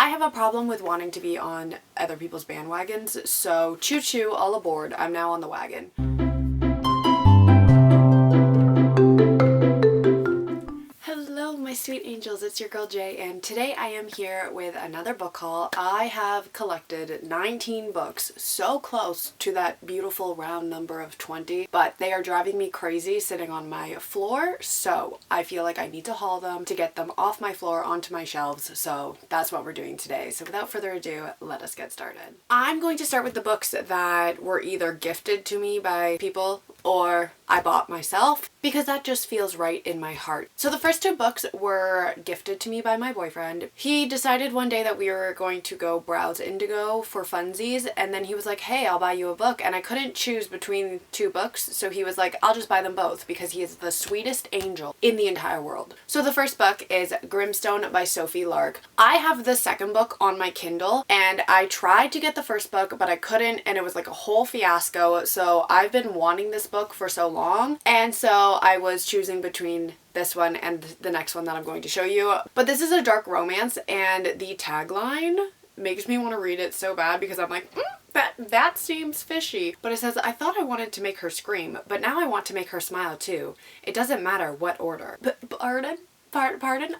I have a problem with wanting to be on other people's bandwagons, so choo choo, all aboard. I'm now on the wagon. Hello, my sweet angels, it's your girl Jay, and today I am here with another book haul. I have collected 19 books, so close to that beautiful round number of 20, but they are driving me crazy sitting on my floor, so I feel like I need to haul them to get them off my floor onto my shelves, so that's what we're doing today. So without further ado, let us get started. I'm going to start with the books that were either gifted to me by people or I bought myself, because that just feels right in my heart. So the first two books were gifted to me by my boyfriend. He decided one day that we were going to go browse Indigo for funsies, and then he was like, hey, I'll buy you a book, and I couldn't choose between two books, so he was like, I'll just buy them both, because he is the sweetest angel in the entire world. So the first book is Grimstone by Sophie Lark. I have the second book on my Kindle, and I tried to get the first book, but I couldn't, and it was like a whole fiasco, so I've been wanting this book for so long, and so I was choosing between this one and the next one that I'm going to show you. But this is a dark romance, and the tagline makes me want to read it so bad, because I'm like, that seems fishy. But it says, I thought I wanted to make her scream, but now I want to make her smile too. It doesn't matter what order. Pardon?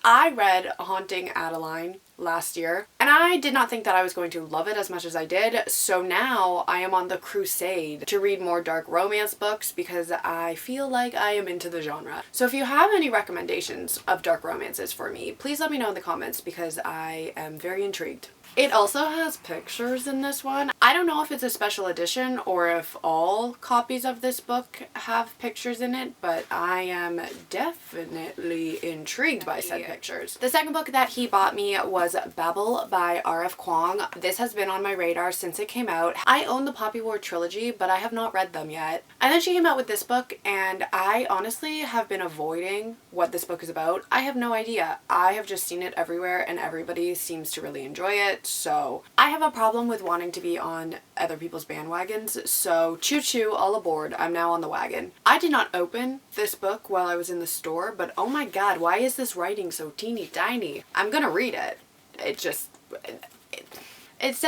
I read Haunting Adeline last year, and I did not think that I was going to love it as much as I did, so now I am on the crusade to read more dark romance books because I feel like I am into the genre. So if you have any recommendations of dark romances for me, please let me know in the comments, because I am very intrigued. It also has pictures in this one. I don't know if it's a special edition or if all copies of this book have pictures in it, but I am definitely intrigued by said pictures. The second book that he bought me was Babel by R.F. Kuang. This has been on my radar since it came out. I own the Poppy War trilogy, but I have not read them yet. And then she came out with this book, and I honestly have been avoiding what this book is about. I have no idea. I have just seen it everywhere, and everybody seems to really enjoy it. So I have a problem with wanting to be on other people's bandwagons, so choo choo, all aboard. I'm now on the wagon. I did not open this book while I was in the store, but oh my god, why is this writing so teeny tiny? I'm gonna read it. It says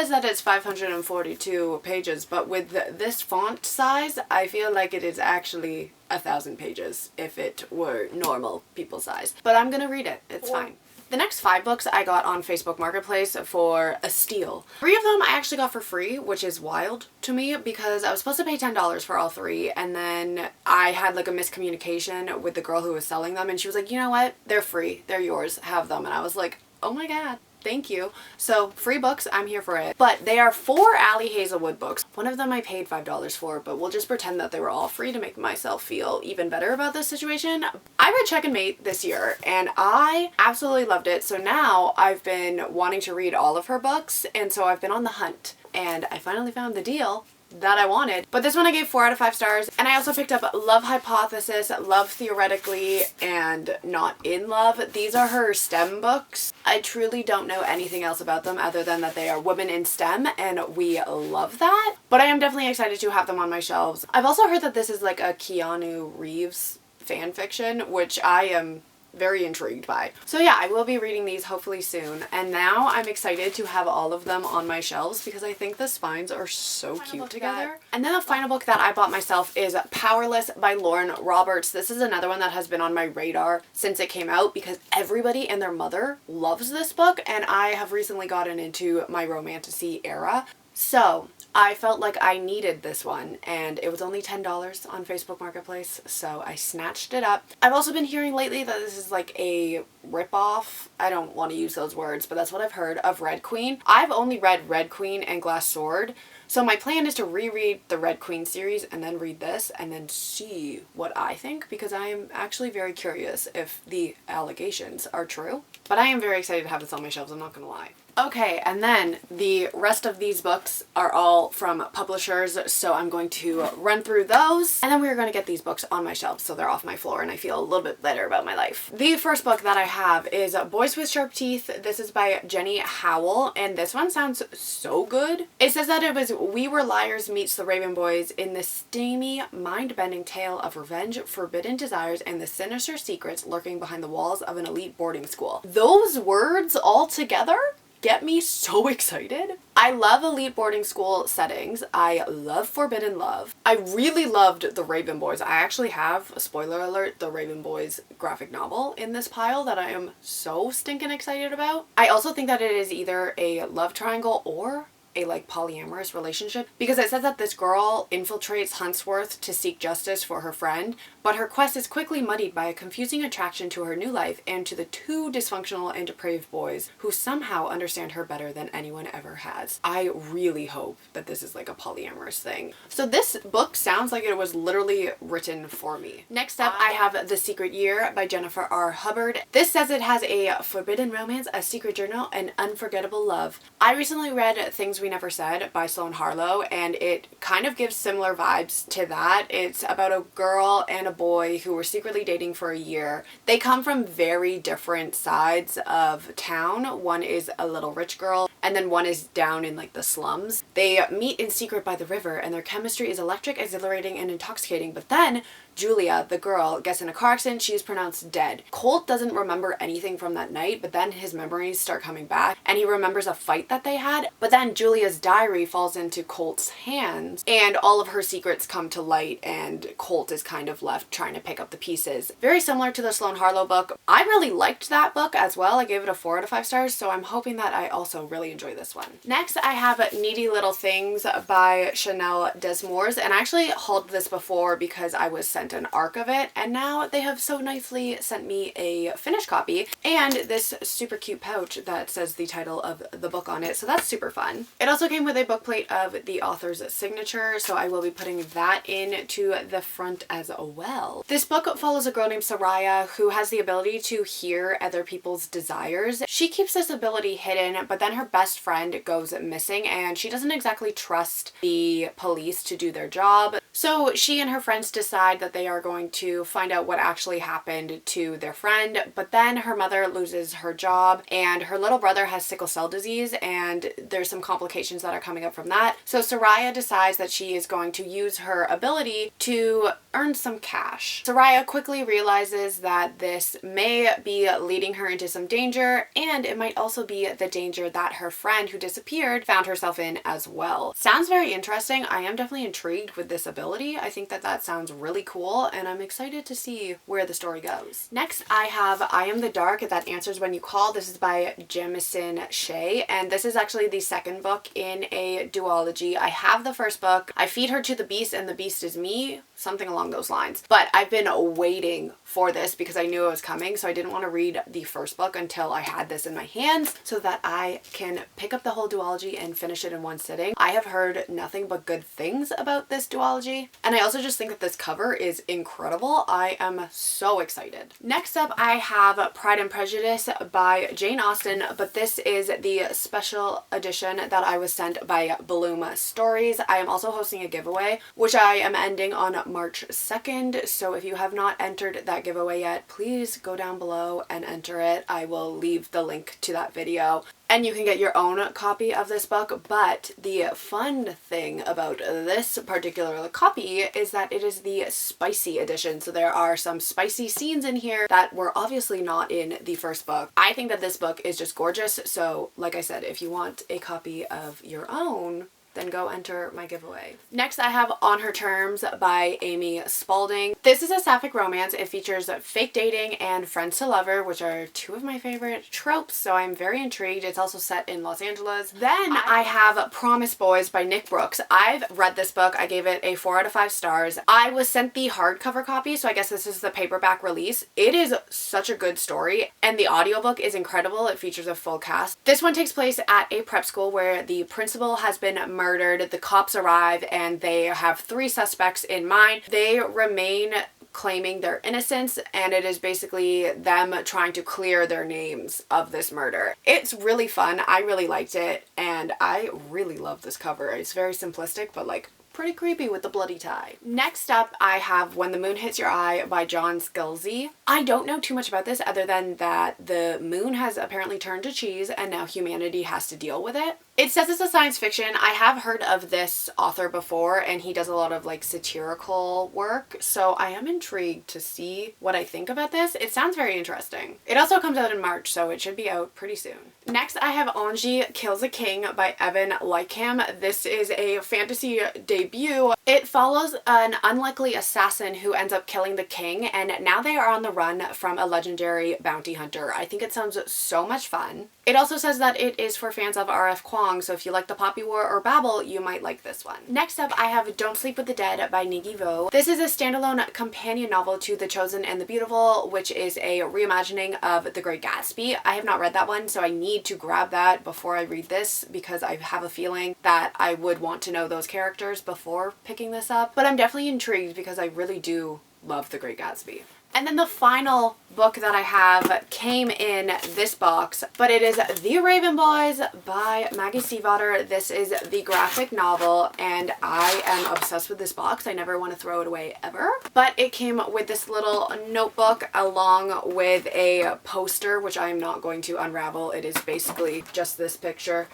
that it's 542 pages, but with this font size, I feel like it is actually 1,000 pages if it were normal people size. But I'm gonna read it. It's fine. The next 5 books I got on Facebook Marketplace for a steal. 3 of them I actually got for free, which is wild to me, because I was supposed to pay $10 for all 3, and then I had like a miscommunication with the girl who was selling them, and she was like, you know what, they're free, they're yours, have them. And I was like, oh my god, thank you. So free books, I'm here for it. But they are 4 Ali Hazelwood books. One of them I paid $5 for, but we'll just pretend that they were all free to make myself feel even better about this situation. I read Check and Mate this year, and I absolutely loved it. So now I've been wanting to read all of her books, and so I've been on the hunt, and I finally found the deal that I wanted. But this one I gave 4 out of 5 stars, and I also picked up Love Hypothesis, Love Theoretically, and Not in Love. These are her STEM books. I truly don't know anything else about them other than that they are women in STEM, and we love that. But I am definitely excited to have them on my shelves. I've also heard that this is like a Keanu Reeves fan fiction, which I am very intrigued by. So yeah, I will be reading these hopefully soon, and now I'm excited to have all of them on my shelves because I think the spines are so cute together. And then the final book that I bought myself is Powerless by Lauren Roberts. This is another one that has been on my radar since it came out, because everybody and their mother loves this book, and I have recently gotten into my romantasy era. So I felt like I needed this one, and it was only $10 on Facebook Marketplace, so I snatched it up. I've also been hearing lately that this is like a ripoff, I don't want to use those words, but that's what I've heard, of Red Queen. I've only read Red Queen and Glass Sword, so my plan is to reread the Red Queen series and then read this and then see what I think, because I am actually very curious if the allegations are true. But I am very excited to have this on my shelves, I'm not gonna lie. Okay, and then the rest of these books are all from publishers, so I'm going to run through those, and then we're going to get these books on my shelves so they're off my floor and I feel a little bit better about my life. The first book that I have is Boys with Sharp Teeth. This is by Jenny Howell, and this one sounds so good. It says that it was We Were Liars meets the Raven Boys in the steamy, mind-bending tale of revenge, forbidden desires, and the sinister secrets lurking behind the walls of an elite boarding school. Those words all together get me so excited. I love elite boarding school settings. I love forbidden love. I really loved the Raven Boys. I actually have, spoiler alert, the Raven Boys graphic novel in this pile that I am so stinking excited about. I also think that it is either a love triangle or a like polyamorous relationship, because it says that this girl infiltrates Huntsworth to seek justice for her friend, but her quest is quickly muddied by a confusing attraction to her new life and to the two dysfunctional and depraved boys who somehow understand her better than anyone ever has. I really hope that this is like a polyamorous thing. So this book sounds like it was literally written for me. Next up, I have The Secret Year by Jennifer R. Hubbard. This says it has a forbidden romance, a secret journal, and unforgettable love. I recently read Things We Never Said by Sloane Harlow, and it kind of gives similar vibes to that. It's about a girl and a boy who were secretly dating for a year. They come from very different sides of town. One is a little rich girl, and then one is down in like the slums. They meet in secret by the river, and their chemistry is electric, exhilarating, and intoxicating. But then Julia, the girl, gets in a car accident. She is pronounced dead. Colt doesn't remember anything from that night, but then his memories start coming back, and he remembers a fight that they had. But then Julia's diary falls into Colt's hands, and all of her secrets come to light, and Colt is kind of left trying to pick up the pieces. Very similar to the Sloane Harlow book. I really liked that book as well. I gave it a 4 out of 5 stars, so I'm hoping that I also really enjoy this one. Next, I have Needy Little Things by Chanel Desmours, and I actually hauled this before because I was sent an arc of it, and now they have so nicely sent me a finished copy and this super cute pouch that says the title of the book on it, so that's super fun. It also came with a bookplate of the author's signature, so I will be putting that into the front as well. This book follows a girl named Soraya who has the ability to hear other people's desires. She keeps this ability hidden, but then her best friend goes missing, and she doesn't exactly trust the police to do their job. So she and her friends decide that they are going to find out what actually happened to their friend, but then her mother loses her job and her little brother has sickle cell disease, and there's some complications that are coming up from that. So Soraya decides that she is going to use her ability to earn some cash. Soraya quickly realizes that this may be leading her into some danger, and it might also be the danger that her friend who disappeared found herself in as well. Sounds very interesting. I am definitely intrigued with this ability. I think that that sounds really cool, and I'm excited to see where the story goes. Next, I have I Am the Dark That Answers When You Call. This is by Jamison Shea, and this is actually the second book in a duology. I have the first book, I Feed Her to the Beast and the Beast is Me, something along those lines. But I've been waiting for this because I knew it was coming, so I didn't want to read the first book until I had this in my hands so that I can pick up the whole duology and finish it in one sitting. I have heard nothing but good things about this duology, and I also just think that this cover is incredible. I am so excited. Next up, I have Pride and Prejudice by Jane Austen, but this is the special edition that I was sent by Bloom Stories. I am also hosting a giveaway, which I am ending on March 2nd, so if you have not entered that giveaway yet, please go down below and enter it. I will leave the link to that video, and you can get your own copy of this book. But the fun thing about this particular copy is that it is the spicy edition, so there are some spicy scenes in here that were obviously not in the first book. I think that this book is just gorgeous, so like I said, if you want a copy of your own, then go enter my giveaway. Next, I have On Her Terms by Amy Spalding. This is a sapphic romance. It features fake dating and friends to lover, which are two of my favorite tropes, so I'm very intrigued. It's also set in Los Angeles. Then I have Promise Boys by Nick Brooks. I've read this book. I gave it a 4 out of 5 stars. I was sent the hardcover copy, so I guess this is the paperback release. It is such a good story, and the audiobook is incredible. It features a full cast. This one takes place at a prep school where the principal has been murdered. The cops arrive and they have 3 suspects in mind. They remain claiming their innocence, and it is basically them trying to clear their names of this murder. It's really fun. I really liked it, and I really love this cover. It's very simplistic, but like pretty creepy with the bloody tie. Next up, I have When the Moon Hits Your Eye by John Scalzi. I don't know too much about this other than that the moon has apparently turned to cheese and now humanity has to deal with it. It says it's a science fiction. I have heard of this author before, and he does a lot of like satirical work, so I am intrigued to see what I think about this. It sounds very interesting. It also comes out in March, so it should be out pretty soon. Next, I have Angie Kills a King by Evan Likeham. This is a fantasy debut. It follows an unlikely assassin who ends up killing the king, and now they are on the run from a legendary bounty hunter. I think it sounds so much fun. It also says that it is for fans of R.F. Kuang, so if you like the Poppy War or Babel, you might like this one. Next up, I have Don't Sleep with the Dead by Niggy Vo. This is a standalone companion novel to The Chosen and the Beautiful, which is a reimagining of The Great Gatsby. I have not read that one, so I need to grab that before I read this because I have a feeling that I would want to know those characters before picking this up. But I'm definitely intrigued because I really do love The Great Gatsby. And then the final book that I have came in this box, but it is The Raven Boys by Maggie Stiefvater. This is the graphic novel, and I am obsessed with this box. I never want to throw it away ever. But it came with this little notebook along with a poster, which I am not going to unravel. It is basically just this picture.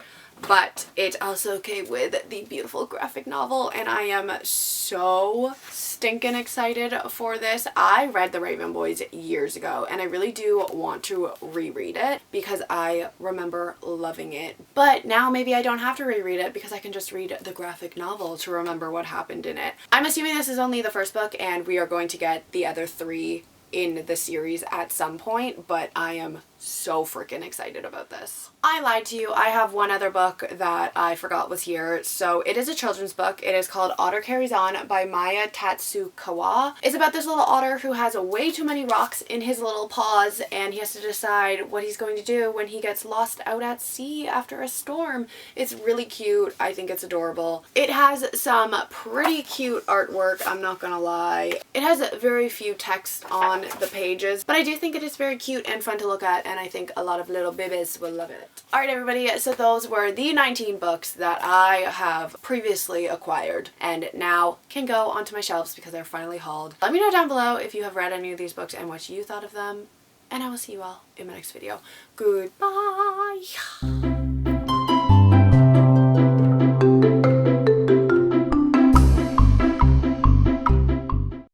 But it also came with the beautiful graphic novel, and I am so stinking excited for this. I read The Raven Boys years ago, and I really do want to reread it because I remember loving it. But now maybe I don't have to reread it because I can just read the graphic novel to remember what happened in it. I'm assuming this is only the first book, and we are going to get the other 3 in the series at some point, but I am so freaking excited about this. I lied to you. I have one other book that I forgot was here. So it is a children's book. It is called Otter Carries On by Maya Tatsukawa. It's about this little otter who has way too many rocks in his little paws, and he has to decide what he's going to do when he gets lost out at sea after a storm. It's really cute. I think it's adorable. It has some pretty cute artwork, I'm not gonna lie. It has very few text on the pages, but I do think it is very cute and fun to look at, and I think a lot of little babies will love it. Alright everybody, so those were the 19 books that I have previously acquired and now can go onto my shelves because they're finally hauled. Let me know down below if you have read any of these books and what you thought of them, and I will see you all in my next video. Goodbye!